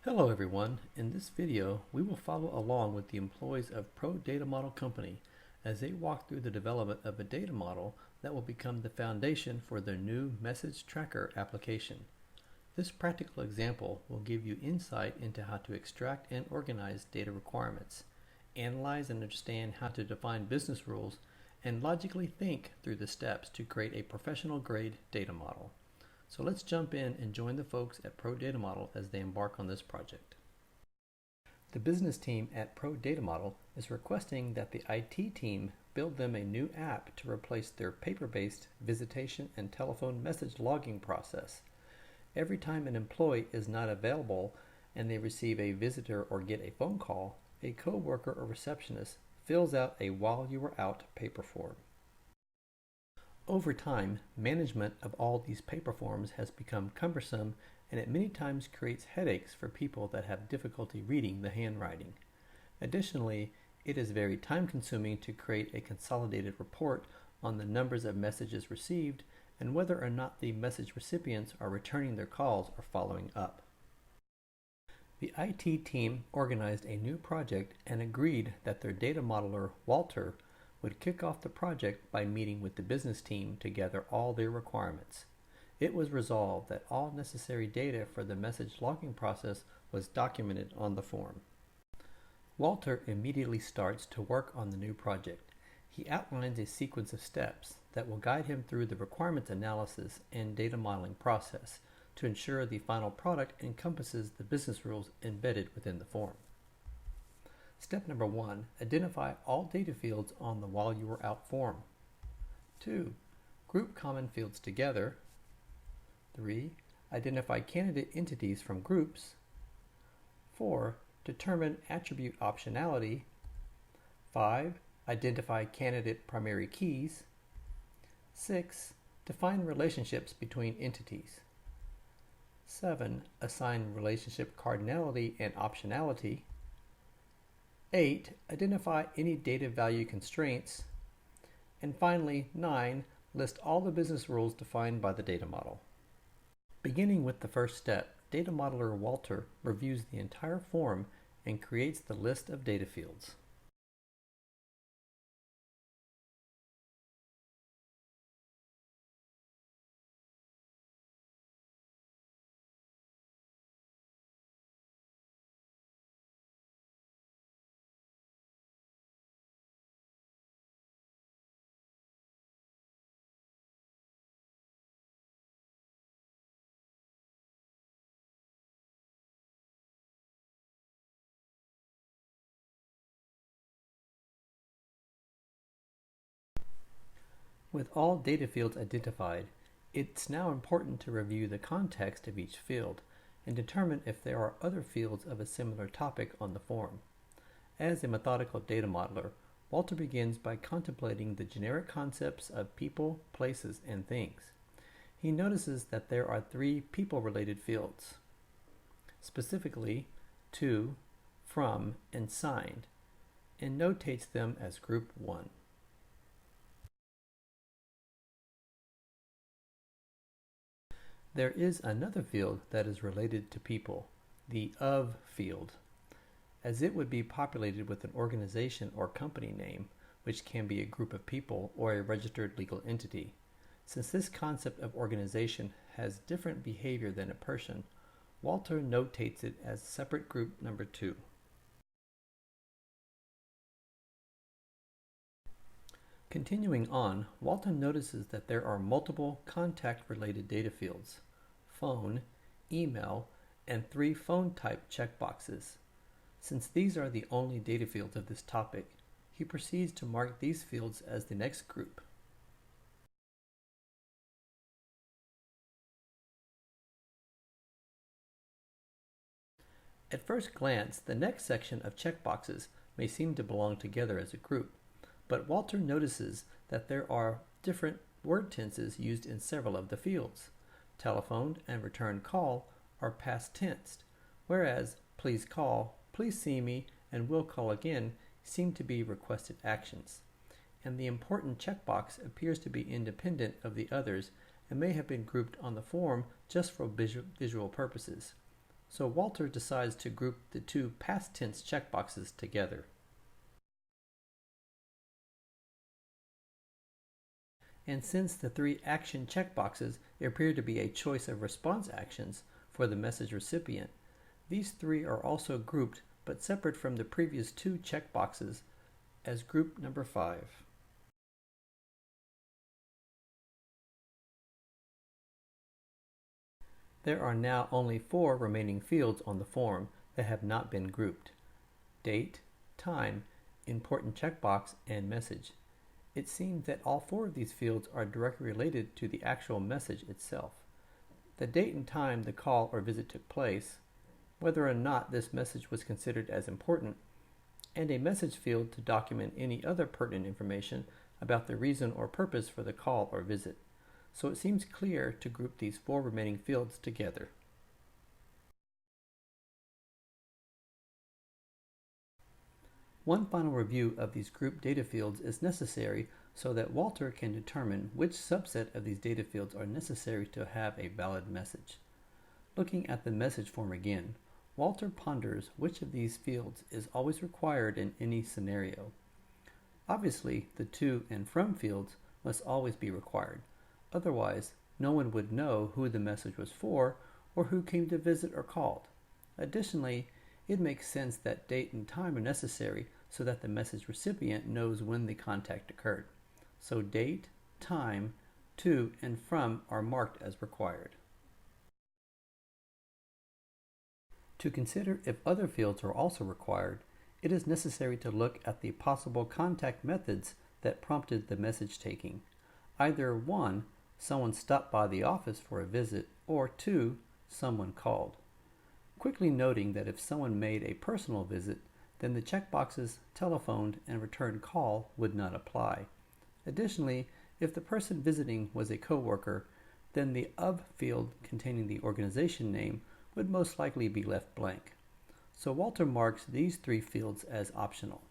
Hello everyone. In this video, we will follow along with the employees of Pro Data Model Company as they walk through the development of a data model that will become the foundation for their new message tracker application. This practical example will give you insight into how to extract and organize data requirements, analyze and understand how to define business rules, and logically think through the steps to create a professional grade data model. So let's jump in and join the folks at Pro Data Model as they embark on this project. The business team at Pro Data Model is requesting that the IT team build them a new app to replace their paper-based visitation and telephone message logging process. Every time an employee is not available and they receive a visitor or get a phone call, a coworker or receptionist fills out a "while you were out" paper form. Over time, management of all these paper forms has become cumbersome, and it many times creates headaches for people that have difficulty reading the handwriting. Additionally, it is very time-consuming to create a consolidated report on the numbers of messages received and whether or not the message recipients are returning their calls or following up. The IT team organized a new project and agreed that their data modeler, Walter, would kick off the project by meeting with the business team to gather all their requirements. It was resolved that all necessary data for the message logging process was documented on the form. Walter immediately starts to work on the new project. He outlines a sequence of steps that will guide him through the requirements analysis and data modeling process to ensure the final product encompasses the business rules embedded within the form. Step number 1, identify all data fields on the "while you were out" form. 2, group common fields together. 3, identify candidate entities from groups. 4, determine attribute optionality. 5, identify candidate primary keys. 6, define relationships between entities. 7, assign relationship cardinality and optionality. 8, identify any data value constraints. And finally, 9, list all the business rules defined by the data model. Beginning with the first step, data modeler Walter reviews the entire form and creates the list of data fields. With all data fields identified, it's now important to review the context of each field and determine if there are other fields of a similar topic on the form. As a methodical data modeler, Walter begins by contemplating the generic concepts of people, places, and things. He notices that there are 3 people-related fields, specifically to, from, and signed, and notates them as Group 1. There is another field that is related to people, the of field, as it would be populated with an organization or company name, which can be a group of people or a registered legal entity. Since this concept of organization has different behavior than a person, Walter notates it as separate group number 2. Continuing on, Walter notices that there are multiple contact-related data fields, phone, email, and 3 phone-type checkboxes. Since these are the only data fields of this topic, he proceeds to mark these fields as the next group. At first glance, the next section of checkboxes may seem to belong together as a group, but Walter notices that there are different word tenses used in several of the fields. Telephoned and returned call are past tensed, whereas please call, please see me, and will call again seem to be requested actions. And the important checkbox appears to be independent of the others and may have been grouped on the form just for visual purposes. So Walter decides to group the two past tense checkboxes together. And since the three action checkboxes appear to be a choice of response actions for the message recipient, these three are also grouped but separate from the previous two checkboxes as group number 5. There are now only 4 remaining fields on the form that have not been grouped: date, time, important checkbox, and message. It seems that all 4 of these fields are directly related to the actual message itself. The date and time the call or visit took place, whether or not this message was considered as important, and a message field to document any other pertinent information about the reason or purpose for the call or visit. So it seems clear to group these 4 remaining fields together. One final review of these group data fields is necessary so that Walter can determine which subset of these data fields are necessary to have a valid message. Looking at the message form again, Walter ponders which of these fields is always required in any scenario. Obviously, the to and from fields must always be required. Otherwise, no one would know who the message was for or who came to visit or called. Additionally, it makes sense that date and time are necessary so that the message recipient knows when the contact occurred. So date, time, to, and from are marked as required. To consider if other fields are also required, it is necessary to look at the possible contact methods that prompted the message taking. Either 1, someone stopped by the office for a visit, or 2, someone called. Quickly noting that if someone made a personal visit, then the checkboxes telephoned and returned call would not apply. Additionally, if the person visiting was a coworker, then the of field containing the organization name would most likely be left blank. So Walter marks these 3 fields as optional.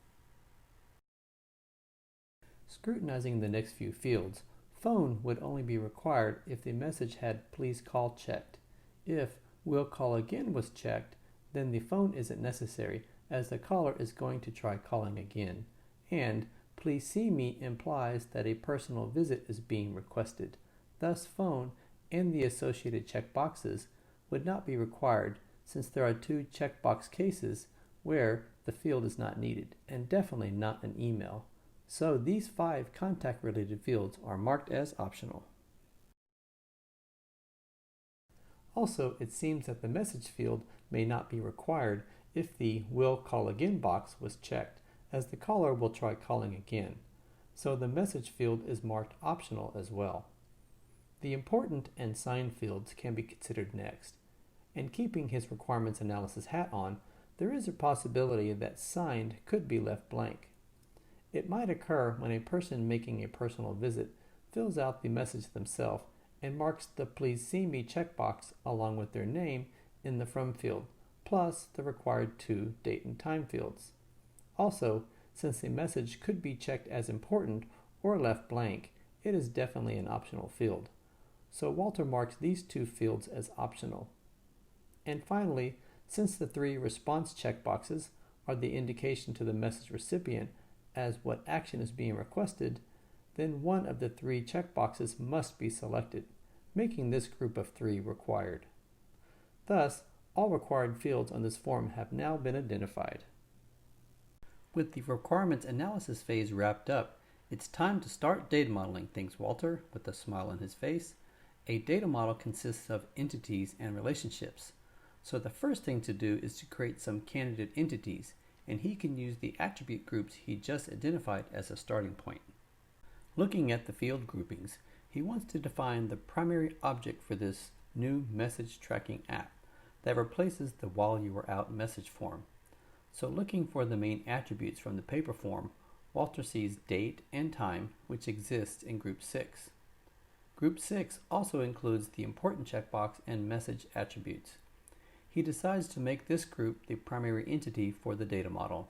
Scrutinizing the next few fields, phone would only be required if the message had please call checked. If will call again was checked, then the phone isn't necessary as the caller is going to try calling again, and please see me implies that a personal visit is being requested. Thus phone and the associated checkboxes would not be required since there are 2 checkbox cases where the field is not needed, and definitely not an email. So these 5 contact-related fields are marked as optional. Also, it seems that the message field may not be required if the will call again box was checked, as the caller will try calling again. So the message field is marked optional as well. The important and signed fields can be considered next. And keeping his requirements analysis hat on, there is a possibility that signed could be left blank. It might occur when a person making a personal visit fills out the message themselves and marks the please see me checkbox along with their name in the from field, plus the required 2 date and time fields. Also, since the message could be checked as important or left blank, it is definitely an optional field. So Walter marks these 2 fields as optional. And finally, since the 3 response checkboxes are the indication to the message recipient as what action is being requested, then one of the 3 checkboxes must be selected, making this group of 3 required. Thus, all required fields on this form have now been identified. With the requirements analysis phase wrapped up, it's time to start data modeling, thinks Walter with a smile on his face. A data model consists of entities and relationships. So the first thing to do is to create some candidate entities, and he can use the attribute groups he just identified as a starting point. Looking at the field groupings, he wants to define the primary object for this new message tracking app that replaces the while you were out message form. So looking for the main attributes from the paper form, Walter sees date and time, which exists in group 6. Group 6 also includes the important checkbox and message attributes. He decides to make this group the primary entity for the data model.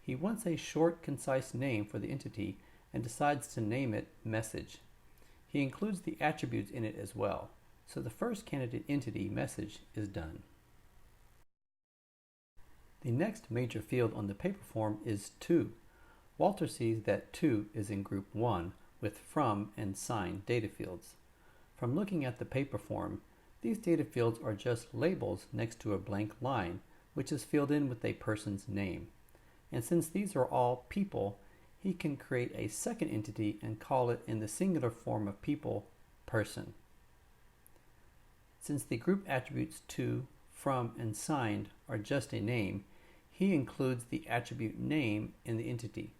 He wants a short, concise name for the entity and decides to name it message. He includes the attributes in it as well, so the first candidate entity, message, is done. The next major field on the paper form is to. Walter sees that to is in group 1 with from and sign data fields. From looking at the paper form, these data fields are just labels next to a blank line, which is filled in with a person's name. And since these are all people, he can create a second entity and call it in the singular form of people, person. Since the group attributes to, from, and signed are just a name, he includes the attribute name in the entity.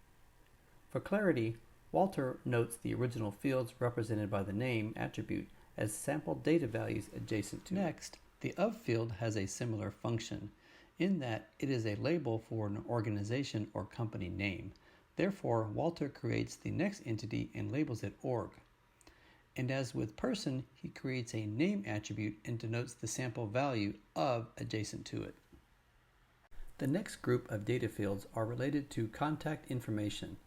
For clarity, Walter notes the original fields represented by the name attribute as sample data values adjacent to. Next, the of field has a similar function in that it is a label for an organization or company name. Therefore, Walter creates the next entity and labels it org. And as with person, he creates a name attribute and denotes the sample value of adjacent to it. The next group of data fields are related to contact information,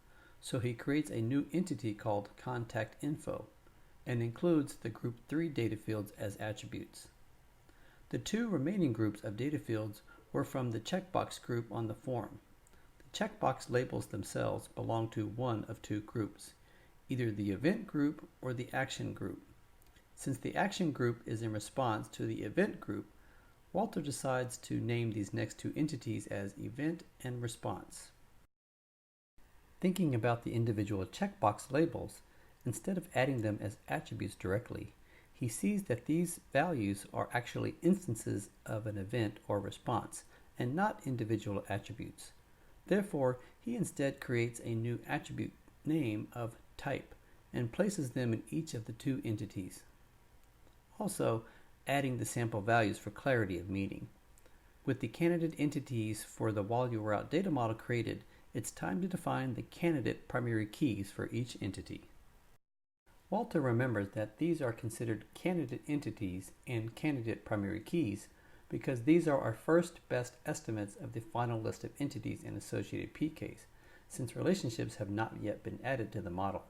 so he creates a new entity called contact info and includes the group 3 data fields as attributes. The two remaining groups of data fields were from the checkbox group on the form. The checkbox labels themselves belong to one of two groups, either the event group or the action group. Since the action group is in response to the event group, Walter decides to name these next two entities as event and response. Thinking about the individual checkbox labels, instead of adding them as attributes directly, he sees that these values are actually instances of an event or response, and not individual attributes. Therefore, he instead creates a new attribute name of type and places them in each of the two entities. Also, adding the sample values for clarity of meaning. With the candidate entities for the while you were out data model created, it's time to define the candidate primary keys for each entity. Walter remembers that these are considered candidate entities and candidate primary keys because these are our first best estimates of the final list of entities and associated PKs, since relationships have not yet been added to the model.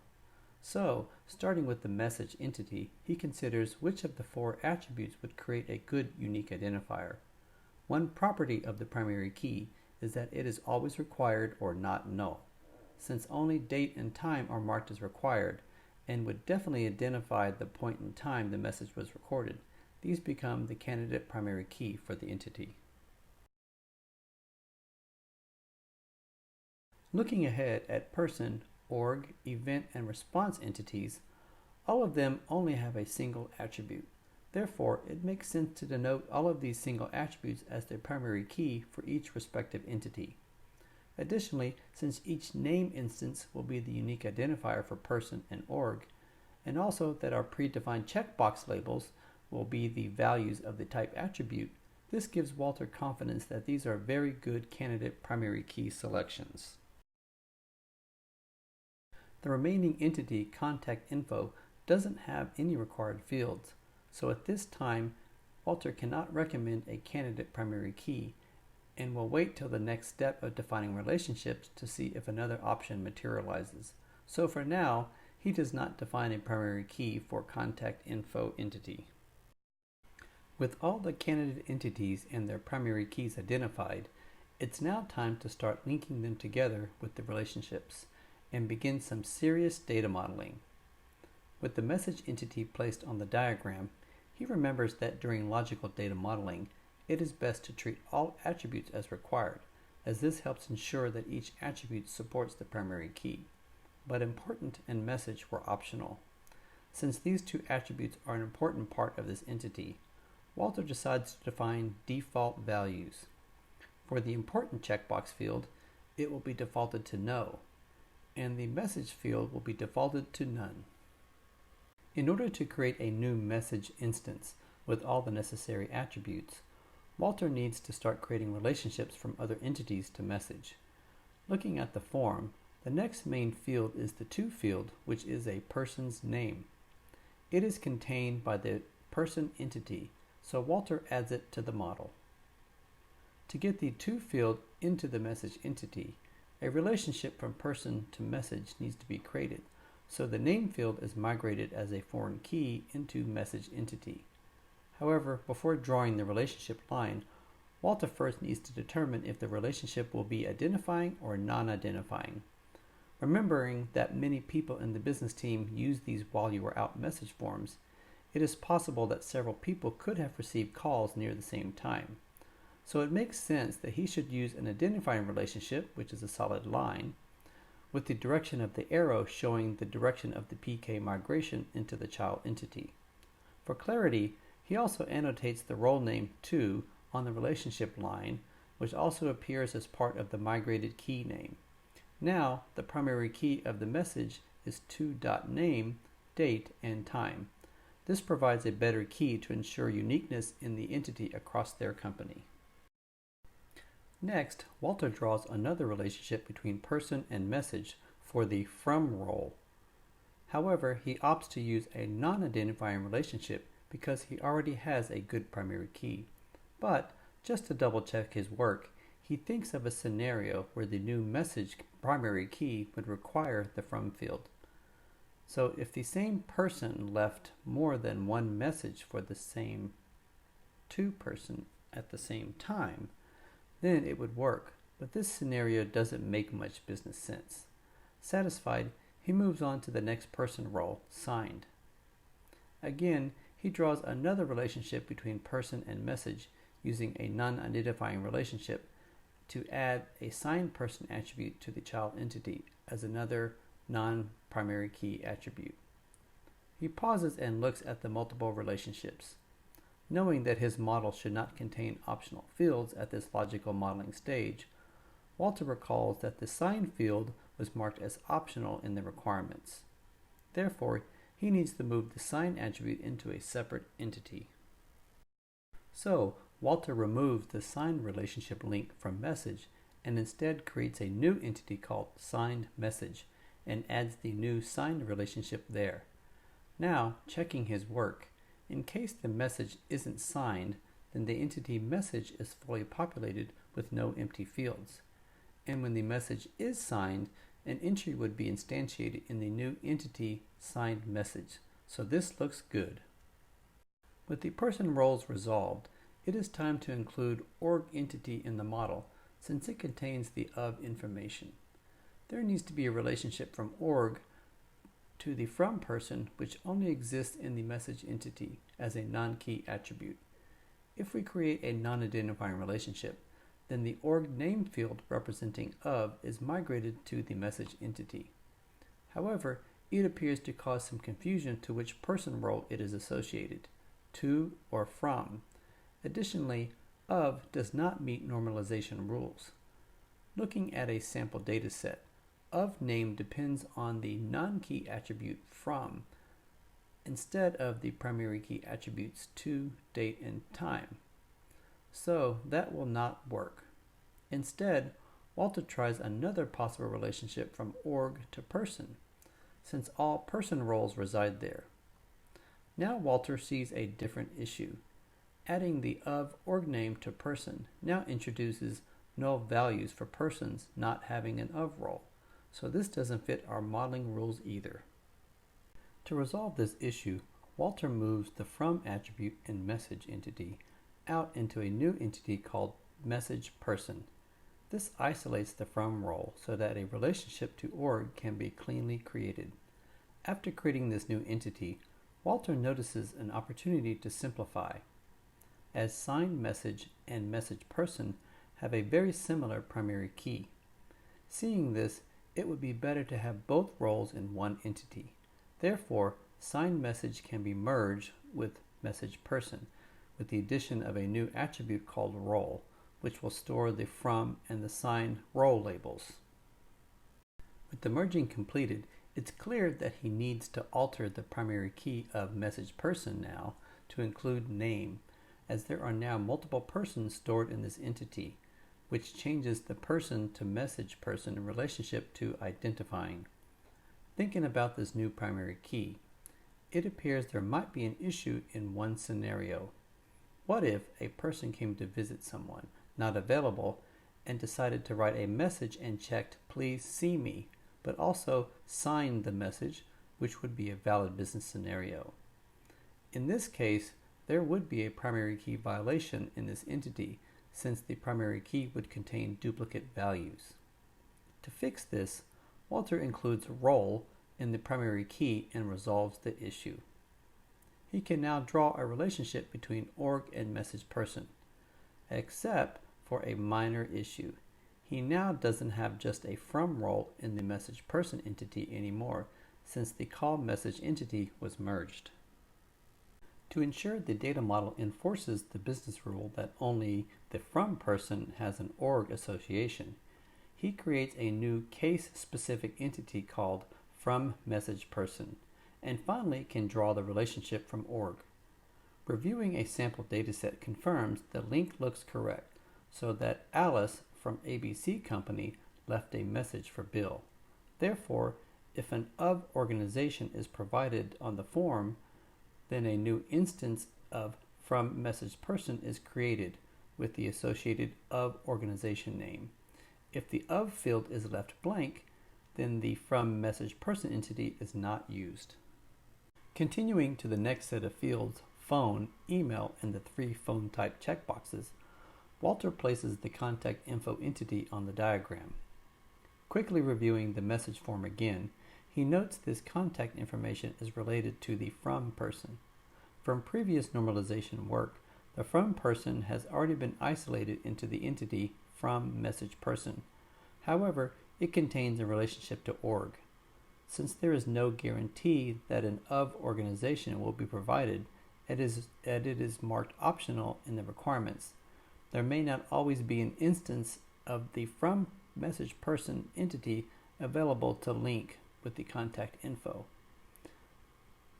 So, starting with the message entity, he considers which of the 4 attributes would create a good unique identifier. One property of the primary key is that it is always required or not null. Since only date and time are marked as required, and would definitely identify the point in time the message was recorded, these become the candidate primary key for the entity. Looking ahead at person, org, event, and response entities, all of them only have a single attribute. Therefore, it makes sense to denote all of these single attributes as their primary key for each respective entity. Additionally, since each name instance will be the unique identifier for person and org, and also that our predefined checkbox labels will be the values of the type attribute, this gives Walter confidence that these are very good candidate primary key selections. The remaining entity, contact info, doesn't have any required fields, so at this time, Walter cannot recommend a candidate primary key and will wait till the next step of defining relationships to see if another option materializes. So for now, he does not define a primary key for contact info entity. With all the candidate entities and their primary keys identified, it's now time to start linking them together with the relationships and begin some serious data modeling. With the message entity placed on the diagram, he remembers that during logical data modeling, it is best to treat all attributes as required, as this helps ensure that each attribute supports the primary key. But important and message were optional. Since these two attributes are an important part of this entity, Walter decides to define default values. For the important checkbox field, it will be defaulted to no, and the message field will be defaulted to none. In order to create a new message instance with all the necessary attributes, Walter needs to start creating relationships from other entities to message. Looking at the form, the next main field is the to field, which is a person's name. It is contained by the person entity, so Walter adds it to the model. To get the to field into the message entity, a relationship from person to message needs to be created, so the name field is migrated as a foreign key into message entity. However, before drawing the relationship line, Walter first needs to determine if the relationship will be identifying or non-identifying. Remembering that many people in the business team use these while you are out message forms, it is possible that several people could have received calls near the same time. So it makes sense that he should use an identifying relationship, which is a solid line, with the direction of the arrow showing the direction of the PK migration into the child entity. For clarity, he also annotates the role name to on the relationship line, which also appears as part of the migrated key name. Now, the primary key of the message is to.name, date, and time. This provides a better key to ensure uniqueness in the entity across their company. Next, Walter draws another relationship between person and message for the from role. However, he opts to use a non-identifying relationship because he already has a good primary key. But, just to double check his work, he thinks of a scenario where the new message primary key would require the from field. So if the same person left more than one message for the same to person at the same time, then it would work, but this scenario doesn't make much business sense. Satisfied, he moves on to the next person role, signed. Again, he draws another relationship between person and message using a non-identifying relationship to add a signed person attribute to the child entity as another non-primary key attribute. He pauses and looks at the multiple relationships. Knowing that his model should not contain optional fields at this logical modeling stage, Walter recalls that the sign field was marked as optional in the requirements. Therefore, he needs to move the sign attribute into a separate entity. So, Walter removes the signed relationship link from message and instead creates a new entity called signed message and adds the new signed relationship there. Now, checking his work, in case the message isn't signed, then the entity message is fully populated with no empty fields. And when the message is signed, an entry would be instantiated in the new entity signed message. So this looks good. With the person roles resolved, it is time to include org entity in the model since it contains the of information. There needs to be a relationship from org to the from person, which only exists in the message entity as a non-key attribute. If we create a non-identifying relationship, then the org name field representing of is migrated to the message entity. However, it appears to cause some confusion to which person role it is associated, to or from. Additionally, of does not meet normalization rules. Looking at a sample data set, of name depends on the non-key attribute from instead of the primary key attributes to, date, and time. So that will not work. Instead, Walter tries another possible relationship from org to person, since all person roles reside there. Now Walter sees a different issue. Adding the of org name to person now introduces null values for persons not having an of role. So this doesn't fit our modeling rules either. To resolve this issue, Walter moves the from attribute in message entity out into a new entity called message person. This isolates the from role so that a relationship to org can be cleanly created. After creating this new entity, Walter notices an opportunity to simplify, as signed message and message person have a very similar primary key. Seeing this, it would be better to have both roles in one entity. Therefore, signed message can be merged with message person with the addition of a new attribute called role, which will store the from and the signed role labels. With the merging completed, it's clear that he needs to alter the primary key of message person now to include name, as there are now multiple persons stored in this entity, which changes the person to message person in relationship to identifying. Thinking about this new primary key, it appears there might be an issue in one scenario. What if a person came to visit someone, not available, and decided to write a message and checked, "Please see me," but also signed the message, which would be a valid business scenario? In this case, there would be a primary key violation in this entity, since the primary key would contain duplicate values. To fix this, Walter includes role in the primary key and resolves the issue. He can now draw a relationship between org and message person, except for a minor issue. He now doesn't have just a from role in the message person entity anymore, since the call message entity was merged. To ensure the data model enforces the business rule that only the from person has an org association, he creates a new case-specific entity called from message person, and finally can draw the relationship from org. Reviewing a sample dataset confirms the link looks correct, so that Alice from ABC Company left a message for Bill. Therefore, if an of organization is provided on the form, then a new instance of from message person is created with the associated of organization name. If the of field is left blank, then the from message person entity is not used. Continuing to the next set of fields, phone, email, and the 3 phone type checkboxes, Walter places the contact info entity on the diagram. Quickly reviewing the message form again, he notes this contact information is related to the from person. From previous normalization work, the from person has already been isolated into the entity from message person. However, it contains a relationship to org. Since there is no guarantee that an of organization will be provided, it is marked optional in the requirements. There may not always be an instance of the from message person entity available to link with the contact info.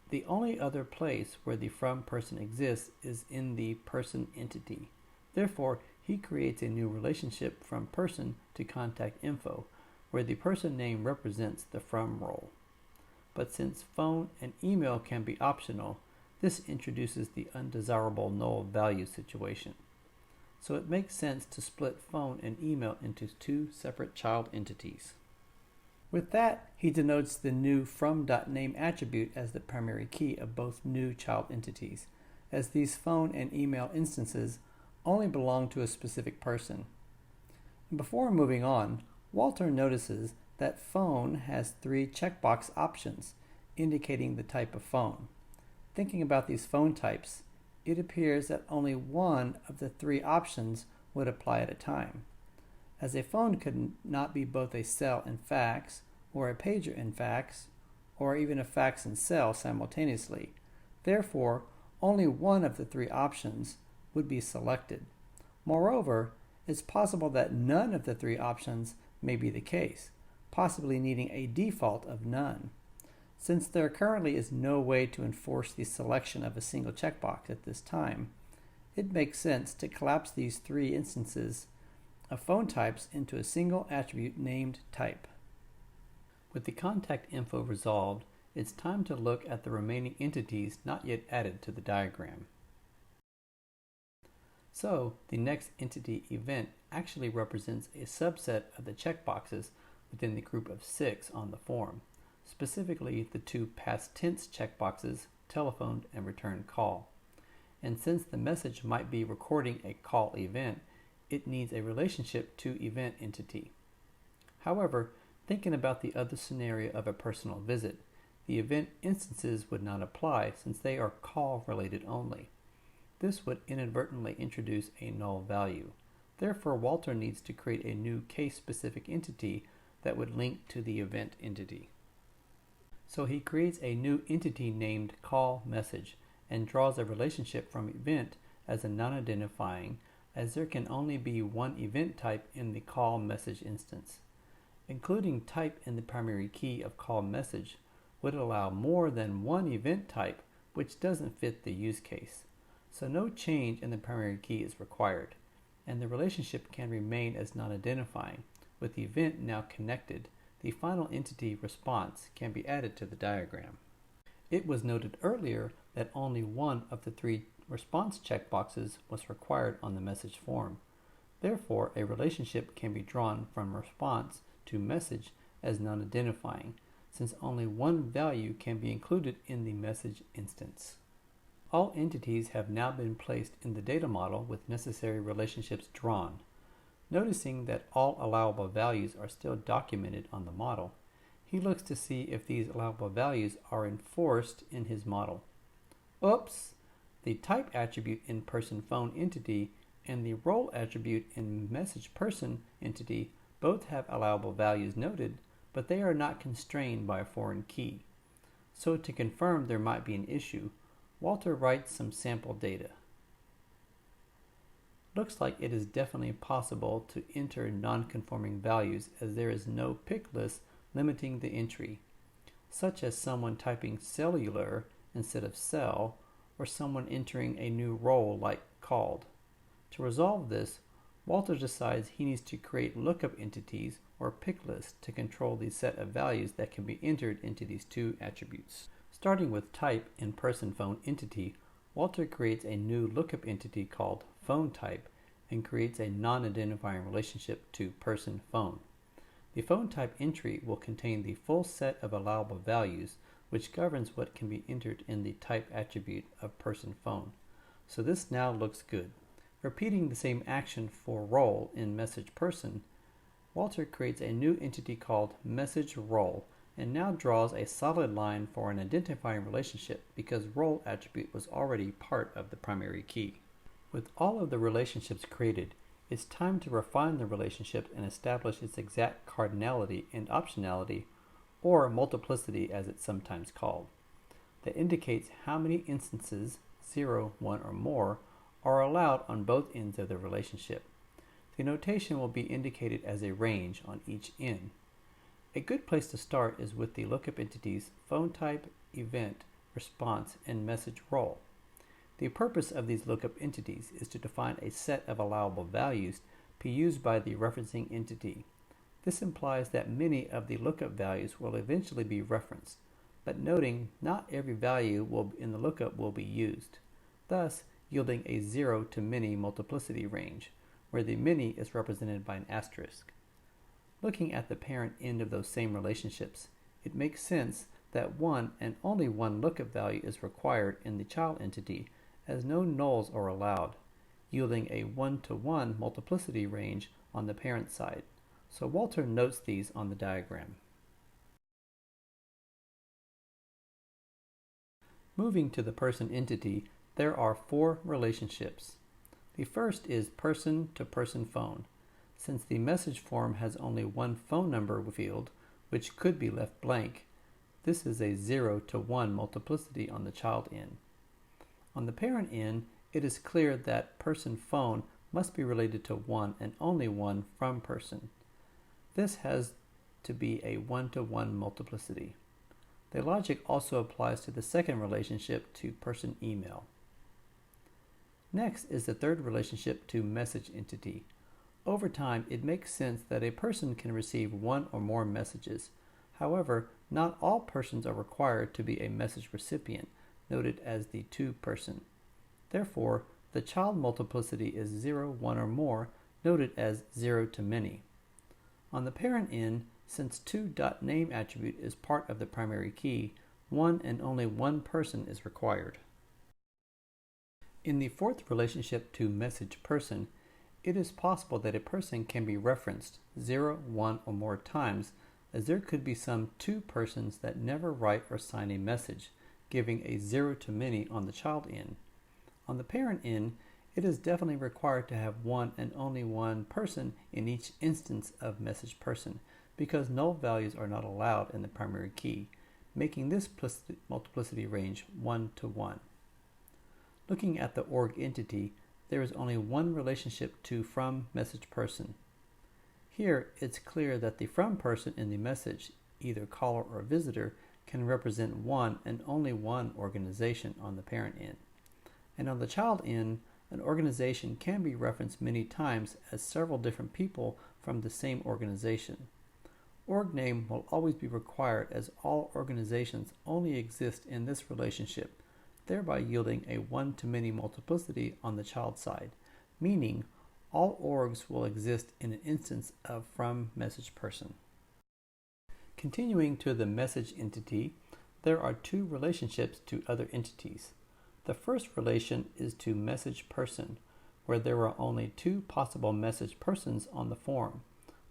The only other place where the from person exists is in the person entity. Therefore, he creates a new relationship from person to contact info, where the person name represents the from role. But since phone and email can be optional, this introduces the undesirable null value situation. So it makes sense to split phone and email into 2 separate child entities. With that, he denotes the new from.name attribute as the primary key of both new child entities, as these phone and email instances only belong to a specific person. And before moving on, Walter notices that phone has 3 checkbox options, indicating the type of phone. Thinking about these phone types, it appears that only one of the 3 options would apply at a time, as a phone could not be both a cell and fax, or a pager and fax, or even a fax and cell simultaneously. Therefore, only one of the 3 options would be selected. Moreover, it's possible that none of the 3 options may be the case, possibly needing a default of none. Since there currently is no way to enforce the selection of a single checkbox at this time, it makes sense to collapse these 3 instances of phone types into a single attribute named type. With the contact info resolved, it's time to look at the remaining entities not yet added to the diagram. So, the next entity event actually represents a subset of the checkboxes within the group of 6 on the form, specifically the 2 past tense checkboxes, telephoned and returned call. And since the message might be recording a call event, it needs a relationship to event entity. However, thinking about the other scenario of a personal visit, the event instances would not apply since they are call related only. This would inadvertently introduce a null value. Therefore, Walter needs to create a new case-specific entity that would link to the event entity. So he creates a new entity named call message and draws a relationship from event as a non-identifying, as there can only be one event type in the call message instance. Including type in the primary key of call message would allow more than one event type, which doesn't fit the use case. So no change in the primary key is required, and the relationship can remain as non-identifying. With the event now connected, the final entity response can be added to the diagram. It was noted earlier that only one of the 3 response checkboxes was required on the message form. Therefore, a relationship can be drawn from response to message as non-identifying, since only one value can be included in the message instance. All entities have now been placed in the data model with necessary relationships drawn. Noticing that all allowable values are still documented on the model, he looks to see if these allowable values are enforced in his model. Oops! The type attribute in person phone entity and the role attribute in message person entity both have allowable values noted, but they are not constrained by a foreign key. So to confirm there might be an issue, Walter writes some sample data. Looks like it is definitely possible to enter non-conforming values as there is no pick list limiting the entry, such as someone typing cellular instead of cell, or someone entering a new role like called. To resolve this, Walter decides he needs to create lookup entities or pick lists to control the set of values that can be entered into these two attributes. Starting with type in person phone entity, Walter creates a new lookup entity called phone type and creates a non-identifying relationship to person phone. The phone type entry will contain the full set of allowable values, which governs what can be entered in the type attribute of person phone. So this now looks good. Repeating the same action for role in message person, Walter creates a new entity called message role and now draws a solid line for an identifying relationship because role attribute was already part of the primary key. With all of the relationships created, it's time to refine the relationship and establish its exact cardinality and optionality, or multiplicity as it's sometimes called, that indicates how many instances, 0, 1, or more, are allowed on both ends of the relationship. The notation will be indicated as a range on each end. A good place to start is with the lookup entities phone type, event, response, and message role. The purpose of these lookup entities is to define a set of allowable values to be used by the referencing entity. This implies that many of the lookup values will eventually be referenced, but noting not every value in the lookup will be used, thus yielding a 0 to many multiplicity range, where the many is represented by an asterisk. Looking at the parent end of those same relationships, it makes sense that one and only one lookup value is required in the child entity, as no nulls are allowed, yielding a 1-to-1 multiplicity range on the parent side. So Walter notes these on the diagram. Moving to the person entity, there are 4 relationships. The first is person-to-person phone. Since the message form has only one phone number field, which could be left blank, this is a 0-to-1 multiplicity on the child end. On the parent end, it is clear that person phone must be related to 1 and only 1 from person. This has to be a 1-to-1 multiplicity. The logic also applies to the second relationship to person email. Next is the third relationship to message entity. Over time, it makes sense that a person can receive one or more messages. However, not all persons are required to be a message recipient, noted as the to person. Therefore, the child multiplicity is 0, 1, or more, noted as 0 to many. On the parent end, since to.name attribute is part of the primary key, one and only one person is required. In the fourth relationship to message person, it is possible that a person can be referenced 0, 1, or more times, as there could be some 2 persons that never write or sign a message, giving a 0 to many on the child end. On the parent end, it is definitely required to have one and only one person in each instance of message person, because null values are not allowed in the primary key, making this multiplicity range 1-to-1. Looking at the org entity, there is only one relationship to from message person. Here, it's clear that the from person in the message, either caller or visitor, can represent one and only one organization on the parent end. And on the child end, an organization can be referenced many times as several different people from the same organization. Org name will always be required as all organizations only exist in this relationship, thereby yielding a 1-to-many multiplicity on the child side, meaning all orgs will exist in an instance of from message person. Continuing to the message entity, there are 2 relationships to other entities. The first relation is to message person, where there are only two possible message persons on the form,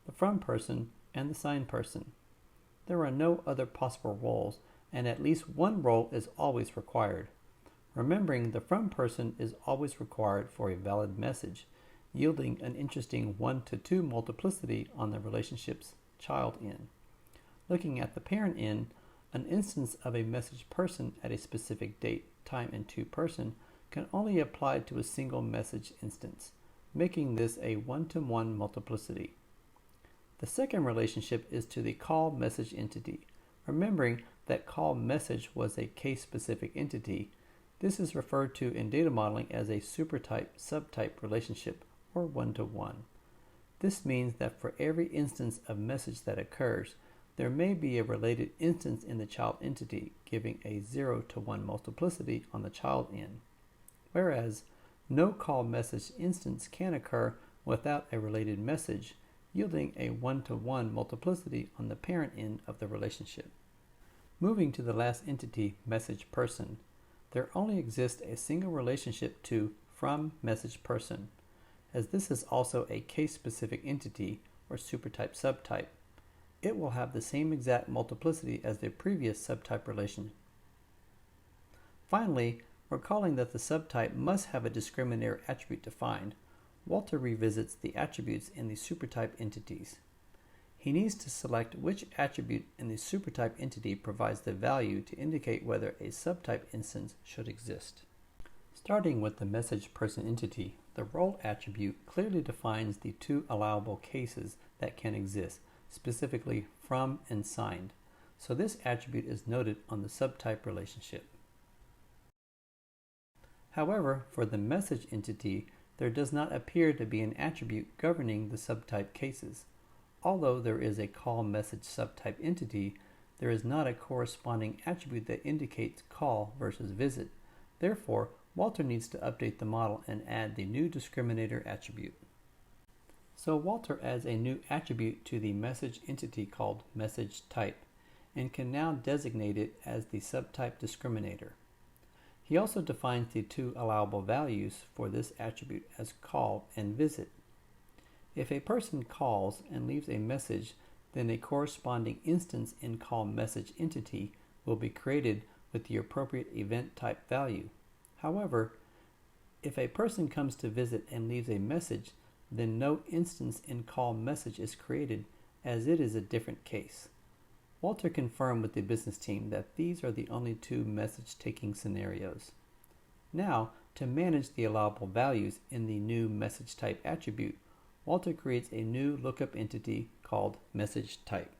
the from person and the signed person. There are no other possible roles, and at least one role is always required. Remembering the from person is always required for a valid message, yielding an interesting 1-to-2 multiplicity on the relationship's child in. Looking at the parent in, an instance of a message person at a specific date, time, and to person can only apply to a single message instance, making this a 1-to-1 multiplicity. The second relationship is to the call message entity. Remembering that call message was a case-specific entity, this is referred to in data modeling as a supertype-subtype relationship, or 1-to-1. This means that for every instance of message that occurs, there may be a related instance in the child entity, giving a 0-to-1 multiplicity on the child in. Whereas, no call message instance can occur without a related message, yielding a 1-to-1 multiplicity on the parent end of the relationship. Moving to the last entity, message person, there only exists a single relationship to from message person, as this is also a case-specific entity or supertype-subtype. It will have the same exact multiplicity as the previous subtype relation. Finally, recalling that the subtype must have a discriminator attribute defined, Walter revisits the attributes in the supertype entities. He needs to select which attribute in the supertype entity provides the value to indicate whether a subtype instance should exist. Starting with the message person entity, the role attribute clearly defines the two allowable cases that can exist, specifically from and signed. So this attribute is noted on the subtype relationship. However, for the message entity, there does not appear to be an attribute governing the subtype cases. Although there is a call message subtype entity, there is not a corresponding attribute that indicates call versus visit. Therefore, Walter needs to update the model and add the new discriminator attribute. So Walter adds a new attribute to the message entity called message type, and can now designate it as the subtype discriminator. He also defines the two allowable values for this attribute as call and visit. If a person calls and leaves a message, then a corresponding instance in call message entity will be created with the appropriate event type value. However, if a person comes to visit and leaves a message, then no instance in call message is created, as it is a different case. Walter confirmed with the business team that these are the only two message taking scenarios. Now, to manage the allowable values in the new message type attribute, Walter creates a new lookup entity called message type.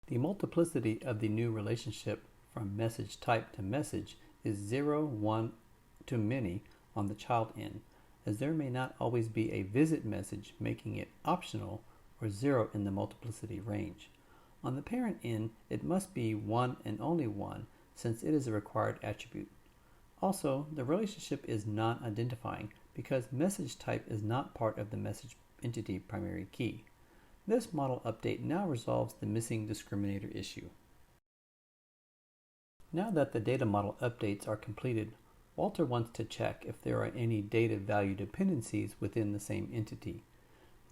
The multiplicity of the new relationship from message type to message is 0, 1 to many on the child end, as there may not always be a visit message, making it optional, or 0 in the multiplicity range. On the parent end, it must be 1 and only 1, since it is a required attribute. Also, the relationship is non-identifying because message type is not part of the message entity primary key. This model update now resolves the missing discriminator issue. Now that the data model updates are completed, Walter wants to check if there are any data value dependencies within the same entity.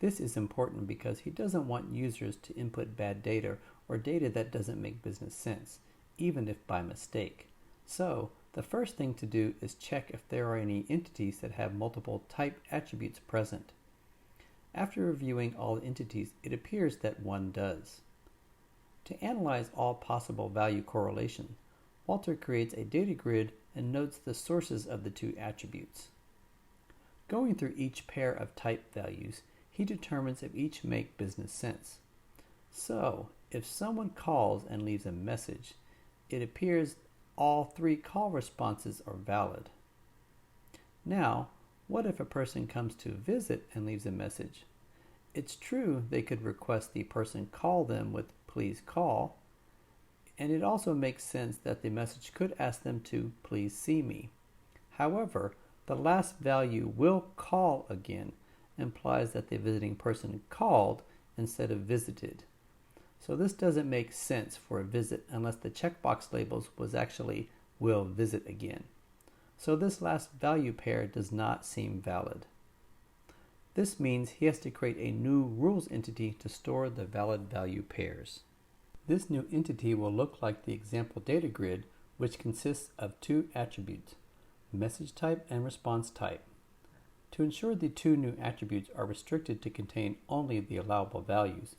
This is important because he doesn't want users to input bad data or data that doesn't make business sense, even if by mistake. So, the first thing to do is check if there are any entities that have multiple type attributes present. After reviewing all entities, it appears that one does. To analyze all possible value correlation, Walter creates a data grid and notes the sources of the two attributes. Going through each pair of type values, he determines if each make business sense. So, if someone calls and leaves a message, it appears all three call responses are valid. Now, what if a person comes to visit and leaves a message? It's true they could request the person call them with "please call," and it also makes sense that the message could ask them to "please see me." However, the last value "will call again" implies that the visiting person called instead of visited. So this doesn't make sense for a visit unless the checkbox labels was actually will visit again. So this last value pair does not seem valid. This means he has to create a new rules entity to store the valid value pairs. This new entity will look like the example data grid, which consists of two attributes, message type and response type. To ensure the two new attributes are restricted to contain only the allowable values,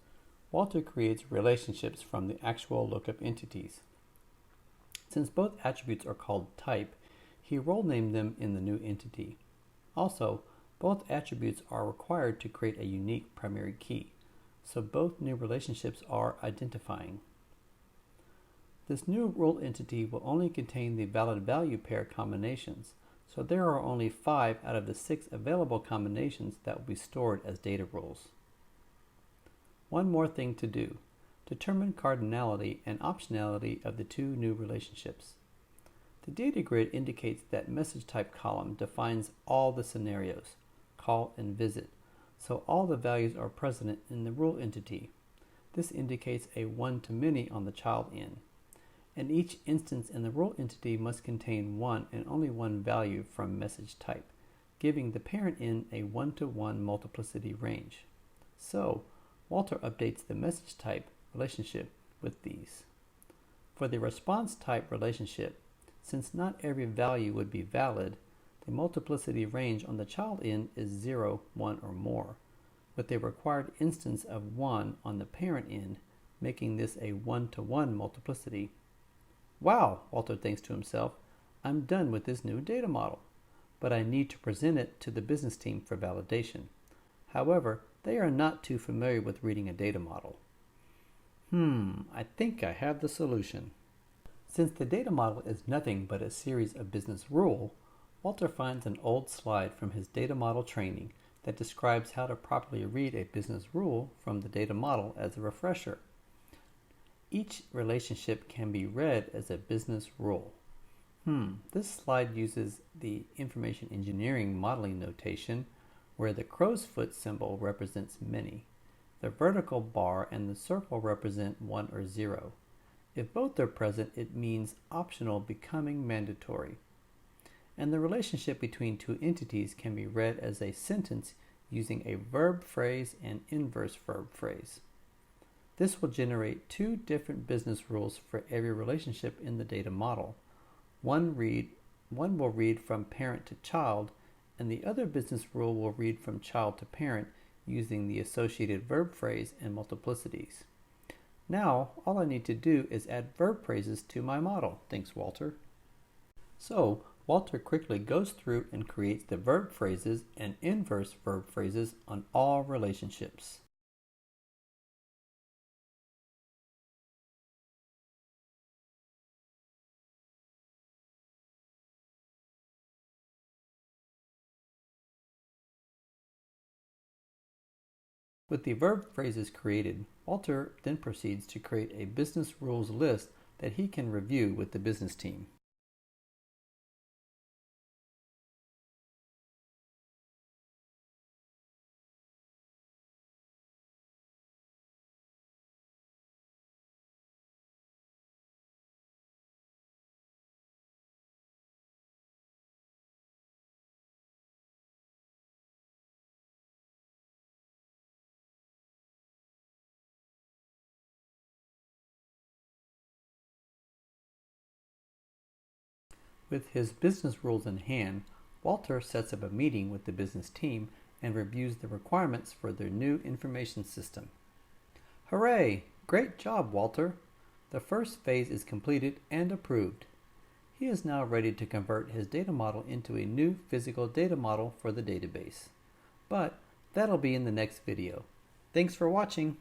Walter creates relationships from the actual lookup entities. Since both attributes are called type, he role named them in the new entity. Also, both attributes are required to create a unique primary key, so both new relationships are identifying. This new rule entity will only contain the valid value pair combinations, so there are only 5 out of the 6 available combinations that will be stored as data rules. One more thing to do. Determine cardinality and optionality of the two new relationships. The data grid indicates that message type column defines all the scenarios, call and visit, so all the values are present in the rule entity. This indicates a one-to-many on the child end, and each instance in the rule entity must contain one and only one value from message type, giving the parent end a one-to-one multiplicity range. So, Walter updates the message type relationship with these. For the response type relationship, since not every value would be valid, the multiplicity range on the child end is 0, 1, or more, with a required instance of 1 on the parent end, making this a one-to-one multiplicity. Wow, Walter thinks to himself, I'm done with this new data model, but I need to present it to the business team for validation. However, they are not too familiar with reading a data model. I think I have the solution. Since the data model is nothing but a series of business rules, Walter finds an old slide from his data model training that describes how to properly read a business rule from the data model as a refresher. Each relationship can be read as a business rule. This slide uses the information engineering modeling notation where the crow's foot symbol represents many. The vertical bar and the circle represent 1 or 0. If both are present, it means optional becoming mandatory. And the relationship between two entities can be read as a sentence using a verb phrase and inverse verb phrase. This will generate two different business rules for every relationship in the data model. One will read from parent to child, and the other business rule will read from child to parent using the associated verb phrase and multiplicities. Now, all I need to do is add verb phrases to my model, thinks Walter. So, Walter quickly goes through and creates the verb phrases and inverse verb phrases on all relationships. With the verb phrases created, Walter then proceeds to create a business rules list that he can review with the business team. With his business rules in hand, Walter sets up a meeting with the business team and reviews the requirements for their new information system. Hooray! Great job, Walter! The first phase is completed and approved. He is now ready to convert his data model into a new physical data model for the database. But that'll be in the next video. Thanks for watching!